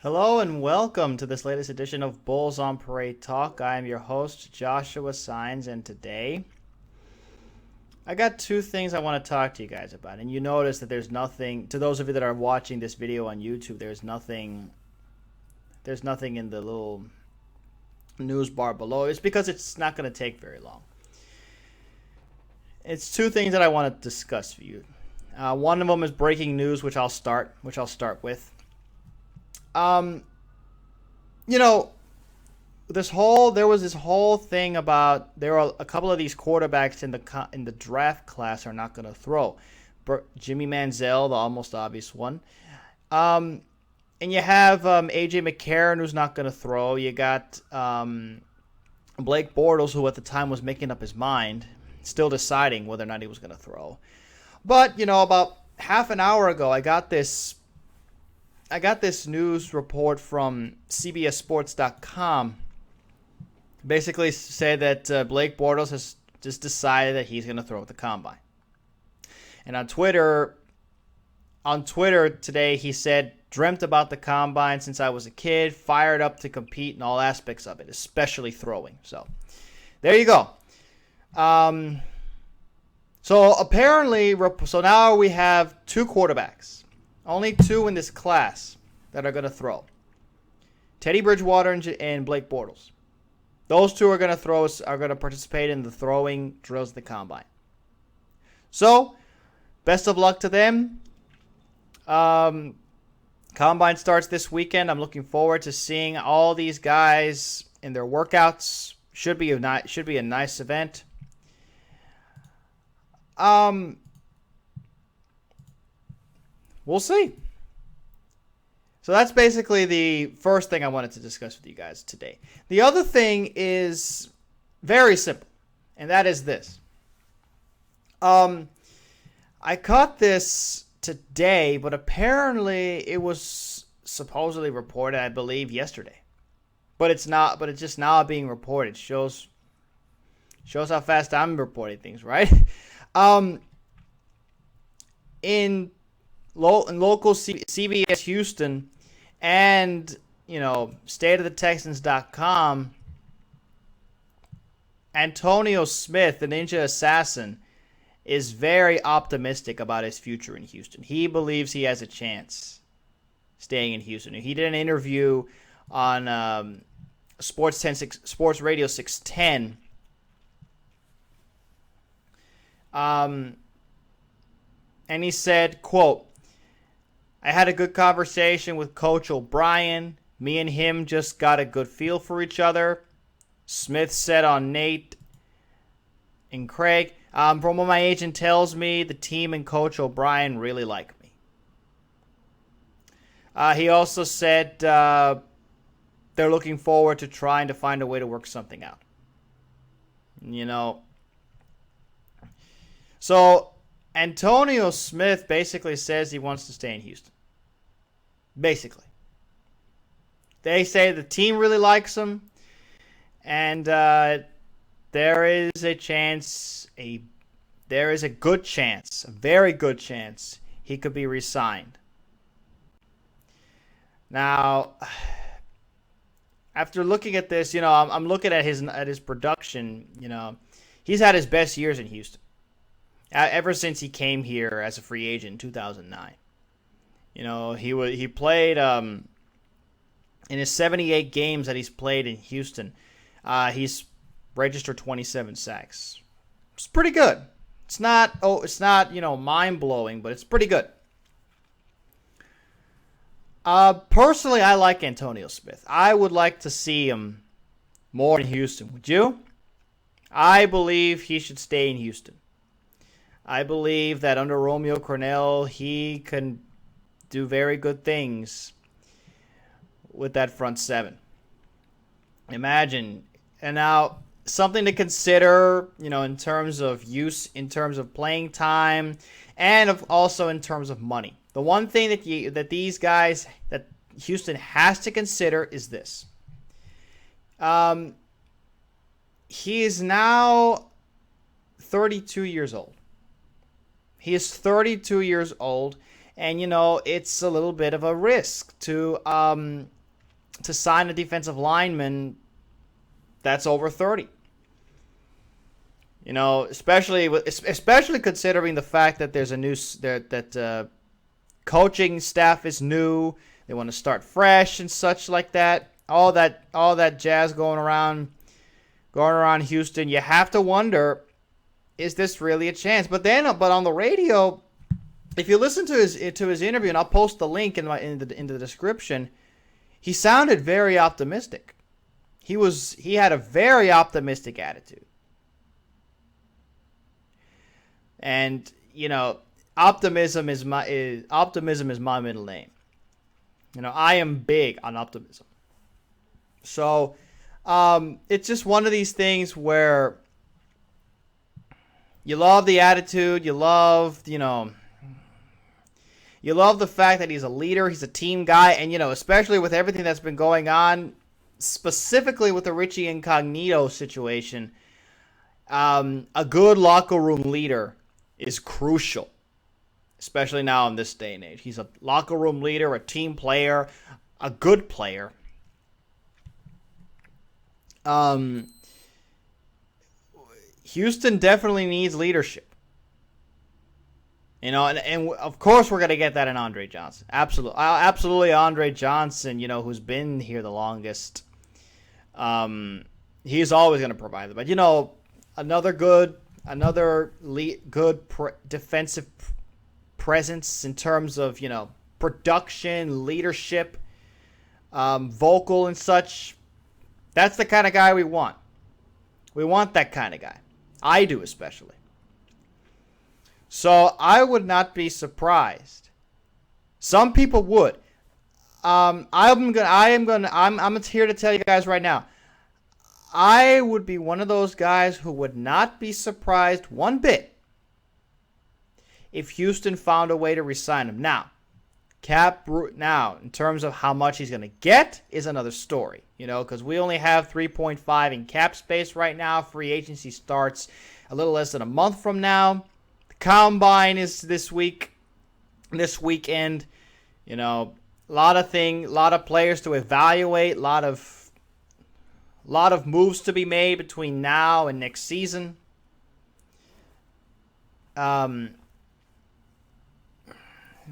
Hello and welcome to this latest edition of Bulls on Parade Talk. I am your host, Joshua Sines, and today I got two things I want to talk to you guys about. And you notice that there's nothing, to those of you that are watching this video on YouTube, there's nothing in the little news bar below. It's because it's not going to take very long. It's two things that I want to discuss for you. One of them is breaking news, which I'll start with. You know, there was this whole thing about there are a couple of these quarterbacks in the draft class are not going to throw. Jimmy Manziel, the almost obvious one. And you have AJ McCarron, who's not going to throw. You got Blake Bortles, who at the time was making up his mind, still deciding whether or not he was going to throw. But, about half an hour ago, I got this news report from CBSSports.com. Basically said that Blake Bortles has just decided that he's going to throw at the combine. And on Twitter today, he said, dreamt about the combine since I was a kid, fired up to compete in all aspects of it, especially throwing. So there you go. So now we have two quarterbacks. Only two in this class that are going to throw. Teddy Bridgewater and Blake Bortles. Those two are going to participate in the throwing drills at the combine. So, best of luck to them. Combine starts this weekend. I'm looking forward to seeing all these guys in their workouts. Should be a nice event. We'll see. So that's basically the first thing I wanted to discuss with you guys today. The other thing is very simple, and that is this. I caught this today, but apparently it was supposedly reported, I believe, yesterday. But it's not. But it's just now being reported. Shows how fast I'm reporting things, right? In local CBS Houston and, stateofthetexans.com, Antonio Smith, the Ninja Assassin, is very optimistic about his future in Houston. He believes he has a chance staying in Houston. He did an interview on Sports Radio 610. And he said, quote, I had a good conversation with Coach O'Brien. Me and him just got a good feel for each other. Smith said on Nate and Craig, from what my agent tells me, the team and Coach O'Brien really like me. He also said they're looking forward to trying to find a way to work something out. So Antonio Smith basically says he wants to stay in Houston. Basically. They say the team really likes him, and there is a good chance, a very good chance, he could be re-signed. Now, after looking at this, I'm looking at his production. He's had his best years in Houston. Ever since he came here as a free agent in 2009. He played in his 78 games that he's played in Houston. He's registered 27 sacks. It's pretty good. It's not mind-blowing, but it's pretty good. Personally, I like Antonio Smith. I would like to see him more in Houston. Would you? I believe he should stay in Houston. I believe that under Romeo Crennel, he can do very good things with that front seven. Imagine. And now, something to consider, in terms of use, in terms of playing time, and also in terms of money. The one thing that Houston has to consider is this. He is now 32 years old. He is 32 years old, And it's a little bit of a risk to sign a defensive lineman that's over 30. Especially considering the fact that there's a new coaching staff is new. They want to start fresh and such like that. All that jazz going around Houston. You have to wonder, is this really a chance? But on the radio, if you listen to his interview, and I'll post the link in the description, he sounded very optimistic. He had a very optimistic attitude. And optimism is my middle name. I am big on optimism. So it's just one of these things where you love the attitude, you love the fact that he's a leader, he's a team guy, and especially with everything that's been going on, specifically with the Richie Incognito situation, a good locker room leader is crucial, especially now in this day and age. He's a locker room leader, a team player, a good player. Houston definitely needs leadership. And of course we're going to get that in Andre Johnson. Absolutely Andre Johnson, who's been here the longest. He's always going to provide them. But, another good defensive presence in terms of, production, leadership, vocal and such. That's the kind of guy we want. We want that kind of guy. I do, especially. So I would not be surprised. Some people would. I'm here to tell you guys right now. I would be one of those guys who would not be surprised one bit if Houston found a way to re-sign him. Now, in terms of how much he's going to get is another story, because we only have 3.5 in cap space right now. Free agency starts a little less than a month from now. The combine is this weekend. A lot of players to evaluate, a lot of moves to be made between now and next season.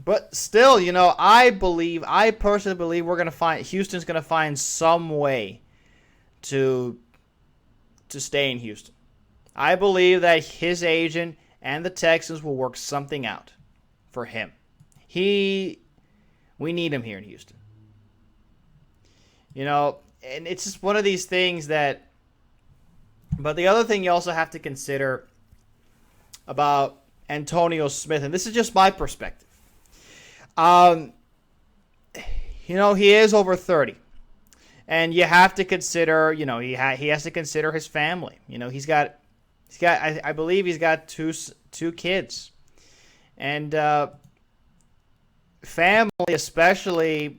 But still, I personally believe Houston's going to find some way to stay in Houston. I believe that his agent and the Texans will work something out for him. We need him here in Houston. And it's just one of these things that. But the other thing you also have to consider about Antonio Smith, and this is just my perspective. He is over 30, and you have to consider, he has to consider his family. I believe he's got two kids, and family, especially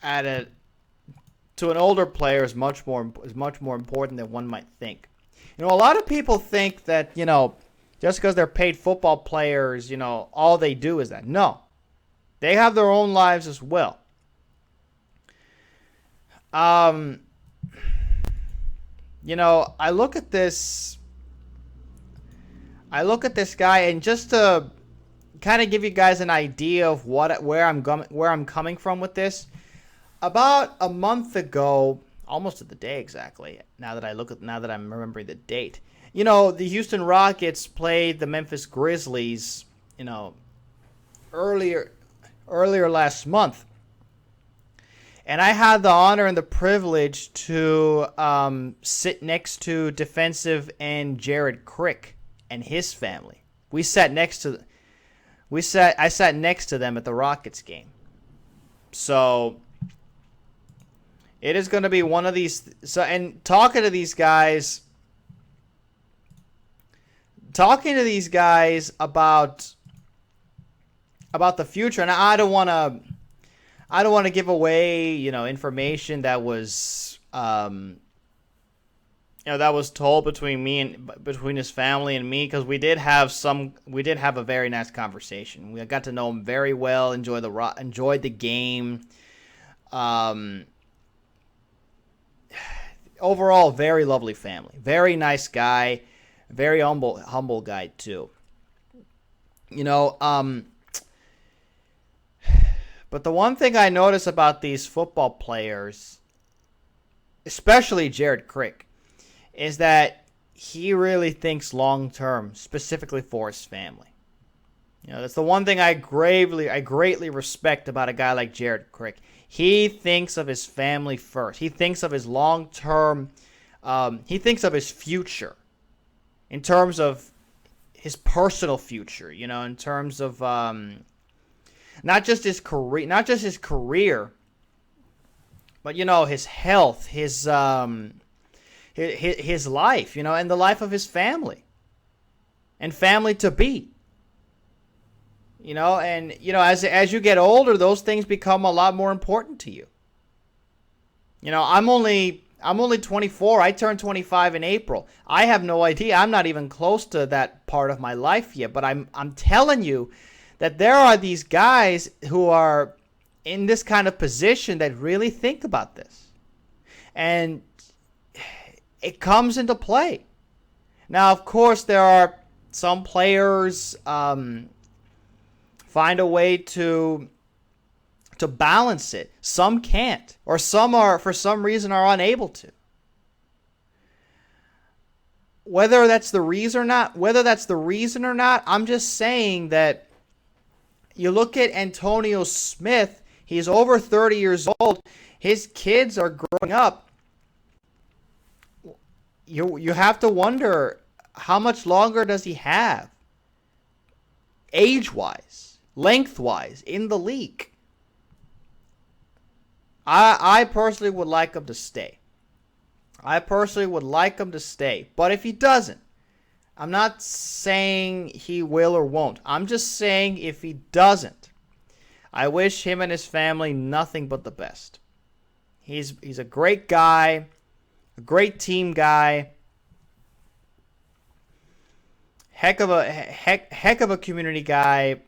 to an older player, is much more important than one might think. A lot of people think that just because they're paid football players, all they do is that. No. They have their own lives as well. I look at this guy, and just to kind of give you guys an idea of where I'm coming from with this. About a month ago, almost to the day exactly. Now that I'm remembering the date. The Houston Rockets played the Memphis Grizzlies, earlier last month. And I had the honor and the privilege to sit next to defensive end Jared Crick and his family. I sat next to them at the Rockets game. So it is going to be one of these. And talking to these guys about the future, and I don't want to give away, information that was that was told between his family and me, because we did have a very nice conversation. We got to know him very well, enjoyed the game. Overall, very lovely family, very nice guy, very humble guy too. But the one thing I notice about these football players, especially Jared Crick, is that he really thinks long term, specifically for his family. That's the one thing I greatly respect about a guy like Jared Crick. He thinks of his family first. He thinks of his long term. He thinks of his future, in terms of his personal future. In terms of not just his career, but his health, his life, and the life of his family, and family to be. As you get older, those things become a lot more important to you. I'm only 24. I turned 25 in April. I have no idea. I'm not even close to that part of my life yet, but I'm telling you that there are these guys who are in this kind of position that really think about this. And it comes into play. Now, of course, there are some players find a way to balance it. Some can't, or some are, for some reason, are unable to. Whether that's the reason or not, I'm just saying that you look at Antonio Smith. He's over 30 years old. His kids are growing up. You have to wonder, how much longer does he have, age-wise, length-wise, in the league? I personally would like him to stay. But if he doesn't, I'm not saying he will or won't. I'm just saying if he doesn't, I wish him and his family nothing but the best. He's a great guy, a great team guy, heck of a community guy,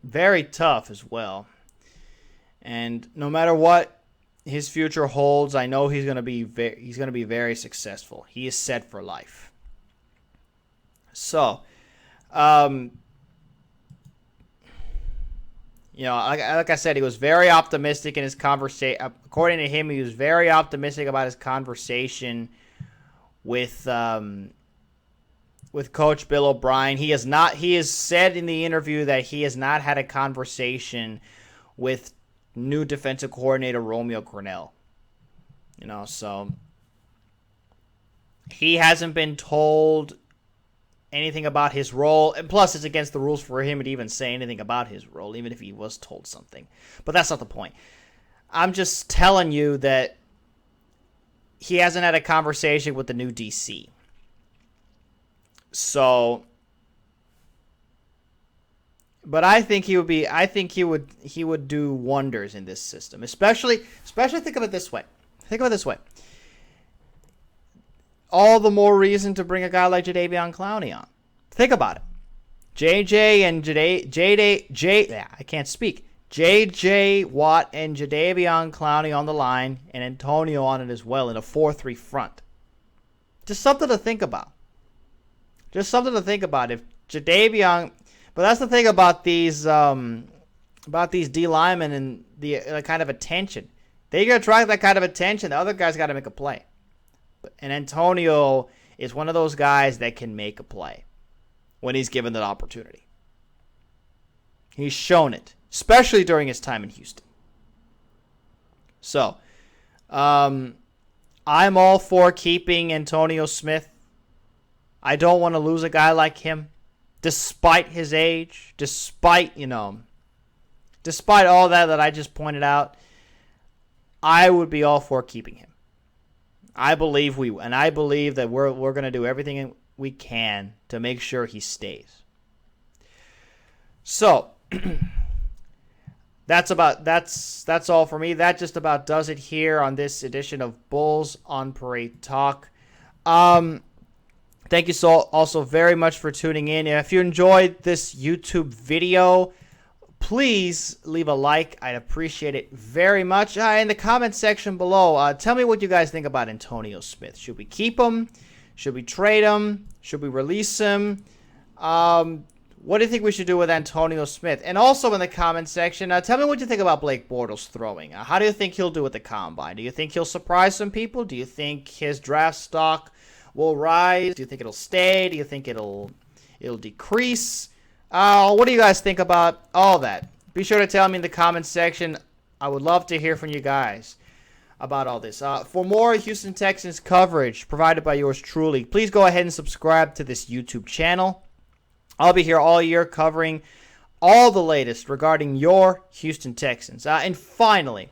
very tough as well. And no matter what his future holds, I know he's going to be very successful. He is set for life. So, like I said, he was very optimistic in his conversation. According to him, he was very optimistic about his conversation with Coach Bill O'Brien. He has said in the interview that he has not had a conversation with new defensive coordinator Romeo Crennel. So he hasn't been told anything about his role, and plus it's against the rules for him to even say anything about his role, even if he was told something. But that's not the point. I'm just telling you that he hasn't had a conversation with the new DC. So, but I think he would do wonders in this system. Especially think of it this way. All the more reason to bring a guy like Jadeveon Clowney on. Think about it. JJ Watt and Jadeveon Clowney on the line, and Antonio on it as well in a 4-3 front. Just something to think about. If Jadeveon, but that's the thing about these D linemen and the kind of attention. They get attract that kind of attention. The other guy's got to make a play. And Antonio is one of those guys that can make a play when he's given that opportunity. He's shown it, especially during his time in Houston. So, I'm all for keeping Antonio Smith. I don't want to lose a guy like him, despite his age, despite all that I just pointed out. I would be all for keeping him. I believe that we're going to do everything we can to make sure he stays. So that's all for me. That just about does it here on this edition of Bulls on Parade Talk. Thank you so also very much for tuning in. If you enjoyed this YouTube video, please leave a like. I'd appreciate it very much. In the comment section below, tell me what you guys think about Antonio Smith. Should we keep him? Should we trade him? Should we release him? What do you think we should do with Antonio Smith? And also in the comment section, tell me what you think about Blake Bortles throwing. How do you think he'll do with the combine? Do you think he'll surprise some people? Do you think his draft stock will rise? Do you think it'll stay? Do you think it'll decrease? What do you guys think about all that? Be sure to tell me in the comment section. I would love to hear from you guys about all this. For more Houston Texans coverage provided by yours truly, please go ahead and subscribe to this YouTube channel. I'll be here all year covering all the latest regarding your Houston Texans. And finally,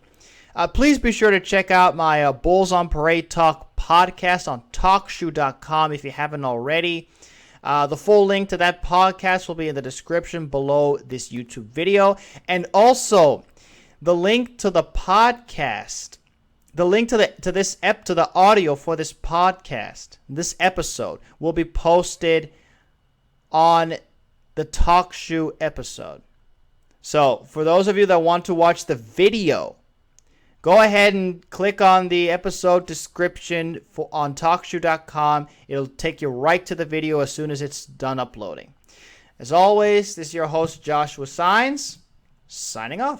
please be sure to check out my Bulls on Parade Talk podcast on TalkShoe.com if you haven't already. The full link to that podcast will be in the description below this YouTube video. And also, the link to the podcast, the link to the audio for this podcast, this episode, will be posted on the TalkShoe episode. So, for those of you that want to watch the video, go ahead and click on the episode description on TalkShoe.com. It'll take you right to the video as soon as it's done uploading. As always, this is your host, Joshua Signs, signing off.